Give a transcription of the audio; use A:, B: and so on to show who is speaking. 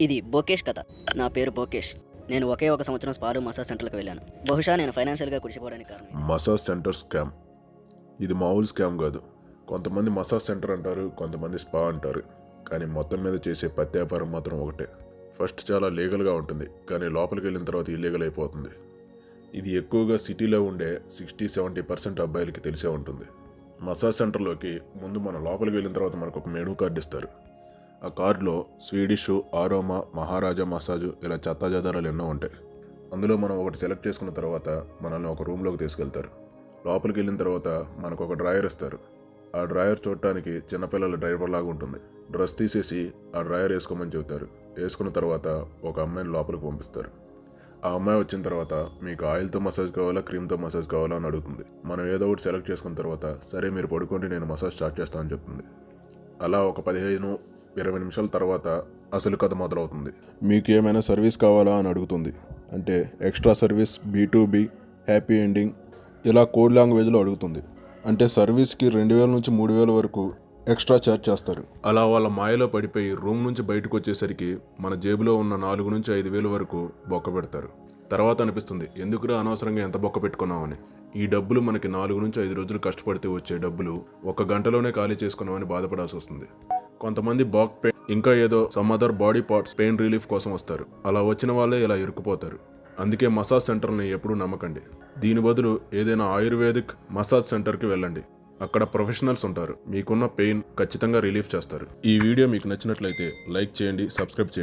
A: ఇది బోకేష్ కథ. నా పేరు బోకేష్. నేను ఒకే ఒక సంవత్సరం స్పారు మసాజ్ సెంటర్‌కి వెళ్ళాను. బహుశా నేను ఫైనాన్షియల్‌గా కుడిచిపోవడానికి కారణం ఇది.
B: Massage centre scam. ఇది మామూలు స్కామ్ కాదు. కొంతమంది మసాజ్ సెంటర్ అంటారు, కొంతమంది స్పా అంటారు. కానీ మొత్తం మీద చేసే పత్తి వ్యాపారం మాత్రం ఒకటే. ఫస్ట్ చాలా లీగల్గా ఉంటుంది, కానీ లోపలికి వెళ్ళిన తర్వాత ఇల్లీగల్ అయిపోతుంది. ఇది ఎక్కువగా సిటీలో ఉండే 60-70% అబ్బాయిలకి తెలిసే ఉంటుంది. మసాజ్ సెంటర్లోకి ముందు మనం లోపలికి వెళ్ళిన తర్వాత మనకు ఒక మెనూ కార్డు ఇస్తారు. ఆ కార్డులో స్వీడిష్, ఆరోమా, మహారాజా మసాజు ఇలా చెత్తాజాదారాలు ఎన్నో ఉంటాయి. అందులో మనం ఒకటి సెలెక్ట్ చేసుకున్న తర్వాత మనల్ని ఒక రూమ్లోకి తీసుకెళ్తారు. లోపలికి వెళ్ళిన తర్వాత మనకు ఒక డ్రాయర్ ఇస్తారు. ఆ డ్రాయర్ చూడటానికి చిన్నపిల్లల డ్రైవర్ లాగా ఉంటుంది. డ్రెస్ తీసేసి ఆ డ్రాయర్ వేసుకోమని చెబుతారు. వేసుకున్న తర్వాత ఒక అమ్మాయిని లోపలికి పంపిస్తారు. ఆ అమ్మాయి వచ్చిన తర్వాత మీకు ఆయిల్తో మసాజ్ కావాలా, క్రీమ్తో మసాజ్ కావాలా అని అడుగుతుంది. మనం ఏదో ఒకటి సెలెక్ట్ చేసుకున్న తర్వాత సరే మీరు పడుకోండి, నేను మసాజ్ స్టార్ట్ చేస్తానని చెప్తుంది. అలా ఒక 15-20 నిమిషాల తర్వాత అసలు కథ మొదలవుతుంది. మీకు ఏమైనా సర్వీస్ కావాలా అని అడుగుతుంది. అంటే extra service, B2B, happy ending ఇలా కోడ్ లాంగ్వేజ్లో అడుగుతుంది. అంటే సర్వీస్కి 2000 నుంచి 3000 వరకు ఎక్స్ట్రా ఛార్జ్ చేస్తారు. అలా వాళ్ళ మాయలో పడిపోయి రూమ్ నుంచి బయటకు వచ్చేసరికి మన జేబులో ఉన్న 4 నుంచి 5,000 వరకు బొక్క పెడతారు. తర్వాత అనిపిస్తుంది ఎందుకురా అనవసరంగా ఎంత బొక్క పెట్టుకున్నామని. ఈ డబ్బులు మనకి 4 నుంచి 5 రోజులు కష్టపడితే వచ్చే డబ్బులు 1 గంటలోనే ఖాళీ చేసుకున్నామని బాధపడాల్సి వస్తుంది. కొంతమంది బాక్ పెయిన్, ఇంకా ఏదో some other body parts pain relief కోసం వస్తారు. అలా వచ్చిన వాళ్ళే ఇలా ఇరుక్కుపోతారు. అందుకే మసాజ్ సెంటర్ని ఎప్పుడూ నమ్మకండి. దీని బదులు ఏదైనా ఆయుర్వేదిక్ మసాజ్ సెంటర్కి వెళ్ళండి. అక్కడ ప్రొఫెషనల్స్ ఉంటారు. మీకున్న పెయిన్ ఖచ్చితంగా రిలీఫ్ చేస్తారు. ఈ వీడియో మీకు నచ్చినట్లయితే లైక్ చేయండి, సబ్స్క్రైబ్ చేయండి.